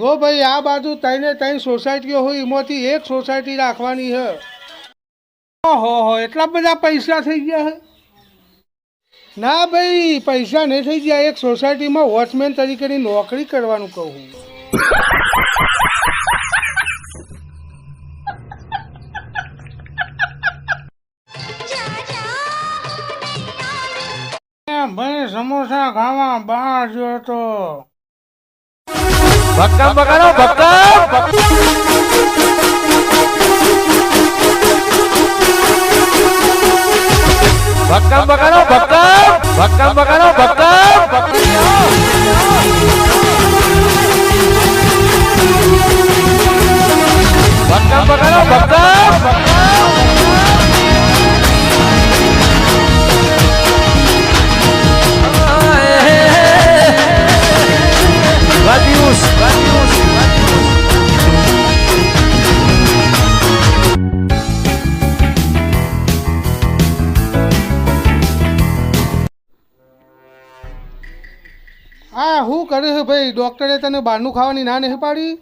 જો ભાઈ આ બાજુ ત્રણે ત્રણ સોસાયટીઓ હોય એમાંથી એક સોસાયટી રાખવાની છે. ઓહો એટલા બધા પૈસા થઈ ગયા હે? ના ભાઈ પૈસા નહીં થઈ ગયા. એક સોસાયટીમાં વોચમેન તરીકેની નોકરી કરવાનું કહું. ભાઈ સમોસા ખાવા બહાર ગયો તો ભક્કમ બગાડો ભક્કમ ભક્કમ બગાડો ભક્કમ ભક્કમ બગાડો ભક્કમ ભક્કમ બગાડો ભક્કમ Vadius, Vadius, Vadius. હા શું કરે છે ભાઈ? ડોક્ટરે તને બહારનું ખાવાની ના નહીં પાડી?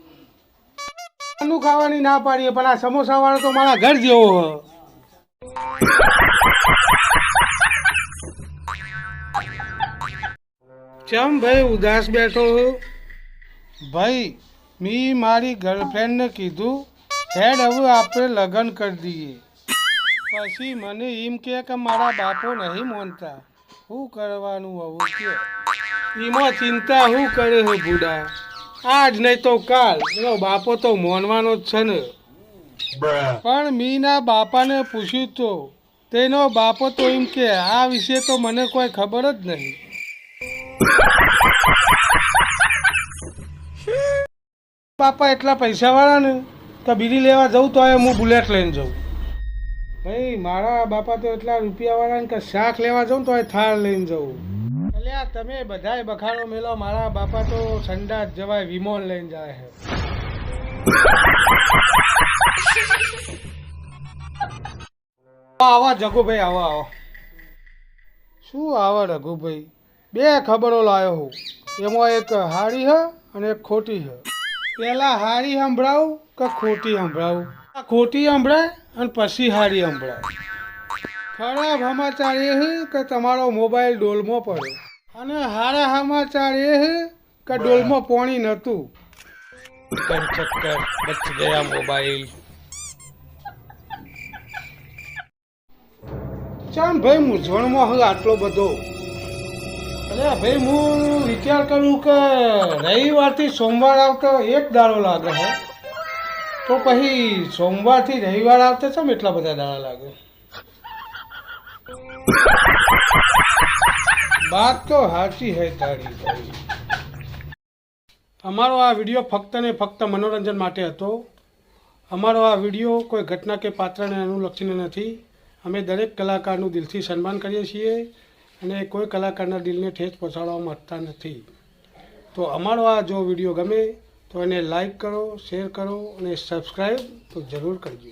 બહારનું ખાવાની ના પાડીએ પણ આ સમોસા વાળો તો મારા ઘર જેવો હ. ચમ ભાઈ ઉદાસ બેઠો હો? ભાઈ મેં મારી ગર્લફ્રેન્ડને કીધું હેડ હવે આપણે લગ્ન કરી દઈએ. પછી મને એમ કે મારા બાપો નહીં માનતા. શું કરવાનું હવે કે? એમાં ચિંતા શું કરે છે બુડા? આજ નહીં તો કાલ એનો બાપો તો માનવાનો જ છે ને. પણ મીના બાપાને પૂછ્યું તો તેનો બાપો તો એમ કે આ વિશે તો મને કોઈ ખબર જ નહીં. બાપા એટલા પૈસા વાળા ને તો બીડી લેવા જવું તો હું બુલેટ લઈને જાઉં. ભાઈ મારા બાપા તો એટલા રૂપિયા વાળા ને કે શાક લેવા જાઉં તો થાળ લઈને જવું. એટલે તમે બધાય બખાડો મેલો, મારા બાપા તો સંડાસ જવાય વિમોન લઈને જાય છે. આવા જગુભાઈ આવો આવો. શું આવા રઘુભાઈ? બે ખબરો લાવ્યો હું. એમાં એક હારી હ અને એક ખોટી હ. પેલા હારી સંભળાવું કે ખોટી સંભળાવું? ખોટી સંભળાય અને પછી હારી સંભળાય. ખરાબ સમાચાર એ છે કે તમારો મોબાઈલ ડોલમાં પડ્યો, અને સારા સમાચાર એ છે કે ડોલમાં પાણી નહોતું. ચક્કર બચ ગયા મોબાઈલ. ચાલ ભાઈ મૂંઝવણમાં હવે આટલો બધો. અરે ભાઈ હું વિચાર કરું કે રવિવારથી સોમવાર આવતો એક દાડો લાગે છે, તો પછી સોમવારથી રવિવાર આવતો છે ને એટલા બધા દાડા લાગે. વાત તો સાચી હે તારી ભાઈ. અમારો આ વિડીયો ફક્ત ને ફક્ત મનોરંજન માટે હતો. અમારો આ વિડીયો કોઈ ઘટના કે પાત્રને અનુલક્ષીને નથી. અમે દરેક કલાકારનું દિલથી સન્માન કરીએ છીએ અને કોઈ કલાકારના દિલને ઠેસ પહોંચાડવા માંગતા નથી. તો અમારો આ જો વિડીયો ગમે તો એને લાઈક કરો, શેર કરો અને સબસ્ક્રાઈબ તો જરૂર કરજો.